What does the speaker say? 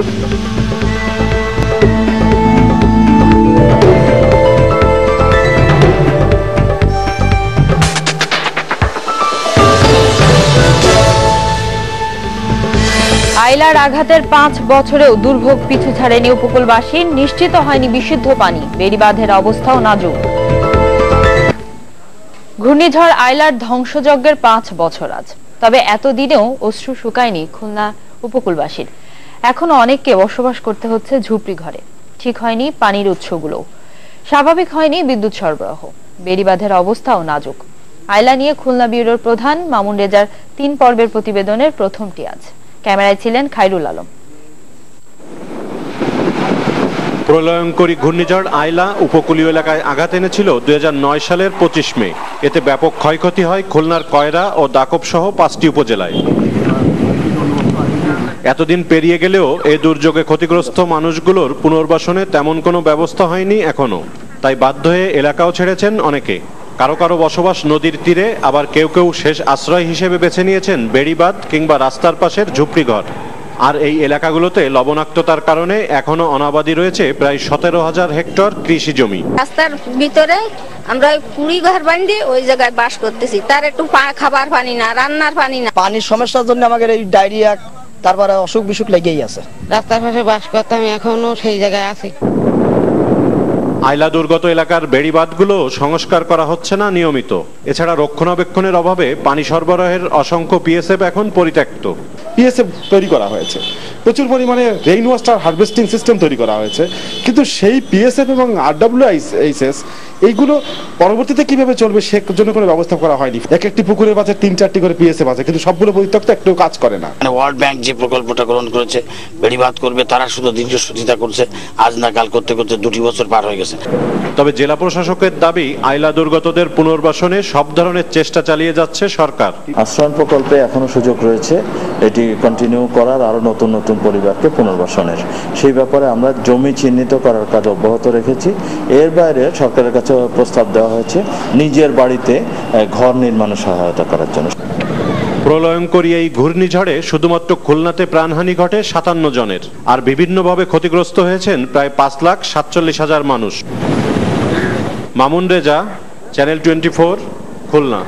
আইলার আঘাতের 5 বছরেও দুর্ভোগ পিছু ছাড়েনি উপকূলবাসীর, নিশ্চিত হয়নি বিশুদ্ধ পানি, বেড়িবাঁধের অবস্থাও নাজুক। ঘূর্ণিঝড় আইলার ধ্বংসযজ্ঞের 5 বছর আজ, তবে এতদিনেও অশ্রু শুকায়নি খুলনা উপকূলবাসীর। এখনো অনেককে বসবাস করতে হচ্ছে ঝুপড়ি ঘরে, ঠিক হয়নি পানির উৎসগুলো, স্বাভাবিক হয়নি বিদ্যুৎ সরবরাহ, বেড়িবাঁধের অবস্থাও নাজুক। আইলা নিয়ে খুলনা ব্যুরোর প্রধান মামুন রেজার 3 পর্বের প্রতিবেদনের প্রথমটি আজ। ক্যামেরায় ছিলেন খায়রুল আলম। প্রলয়ঙ্করী ঘূর্ণিঝড় আইলা উপকূলীয় এলাকায় আঘাত এনেছিল 2009 সালের 25 মে। এতে ব্যাপক ক্ষয়ক্ষতি হয় খুলনার কয়রা ও দাকব সহ 5টি উপজেলায়। এতদিন পেরিয়ে গেলেও এই দুর্যোগে ক্ষতিগ্রস্ত মানুষগুলোর পুনর্বাসনে তেমন কোনো ব্যবস্থা হয়নি এখনো, তাই বাধ্য হয়ে এলাকাও ছেড়েছেন অনেকে। কারো কারো বসবাস নদীর তীরে, আবার কেউ কেউ শেষ আশ্রয় হিসেবে বেছে নিয়েছেন বেড়িবাঁধ কিংবা রাস্তার পাশের ঝুপড়ি ঘর। আর এই এলাকাগুলোতে লবণাক্ততার কারণে এখনো অনাবাদি রয়েছে প্রায় 17,000 হেক্টর কৃষি জমি। রাস্তার ভিতরে আমরা কুড়ি ঘর বান্ধে ওই জায়গায় বাস করতেছি, তার একটু খাবার পানি না, রান্নার পানি না। পানির সমস্যার জন্য আমাদের এই ডায়রিয়া, তারপরে অসুখ বিসুখ লেগেই আছে। রাস্তার পাশে বাস করতাম, এখনো সেই জায়গায় আছি। আইলা দুর্গত এলাকার বেড়িবাঁধগুলো সংস্কার করা হচ্ছে না নিয়মিত। এছাড়া রক্ষণাবেক্ষণের অভাবে পানি সরবরাহের অসংখ্য পিএসএফ এখন পরিত্যক্ত। পিএসএফ তৈরি করা হয়েছে, প্রচুর পরিমাণে রেইন ওয়াটার হারভেস্টিং সিস্টেম তৈরি করা হয়েছে, কিন্তু সেই পিএসএফ এবং আরডব্লিউএইচএস এইগুলো পরবর্তীতে কিভাবে চলবে সে জন্য কোনো ব্যবস্থা করা হয়নি। এক একটি পুকুরের মাঝে 3-4টি করে পিএসএফ আছে, কিন্তু সবগুলো পরিত্যক্ত, একটু কাজ করে না। ওয়ার্ল্ড ব্যাংক যে প্রকল্পটা গ্রহণ করেছে বেড়িবাঁধ করবে, তারা শুধু দীর্ঘসূচিতা করছে, আজ না কাল করতে করতে 2টি বছর পার হয়ে গেছে। তবে জেলা প্রশাসকের দাবি, আইলা দুর্গতদের পুনর্বাসনে সব ধরনের চেষ্টা চালিয়ে যাচ্ছে সরকার। আশ্রয়ণ প্রকল্পে এখনো সুযোগ রয়েছে এটি কন্টিনিউ করার, আরো নতুন নতুন পরিবারকে পুনর্বাসনের। সেই ব্যাপারে আমরা জমি চিহ্নিত করার কাজ অব্যাহত রেখেছি। এর বাইরে সরকারের কাছে প্রস্তাব দেওয়া হয়েছে নিজের বাড়িতে ঘর নির্মাণে সহায়তা করার জন্য। প্রলয়ঙ্করী এই ঘূর্ণিঝড়ে শুধুমাত্র খুলনাতে প্রাণহানি ঘটে 57 জনের, আর বিভিন্নভাবে ক্ষতিগ্রস্ত হয়েছেন প্রায় 5,47,000 মানুষ। মামুন রেজা, চ্যানেল 24, খুলনা।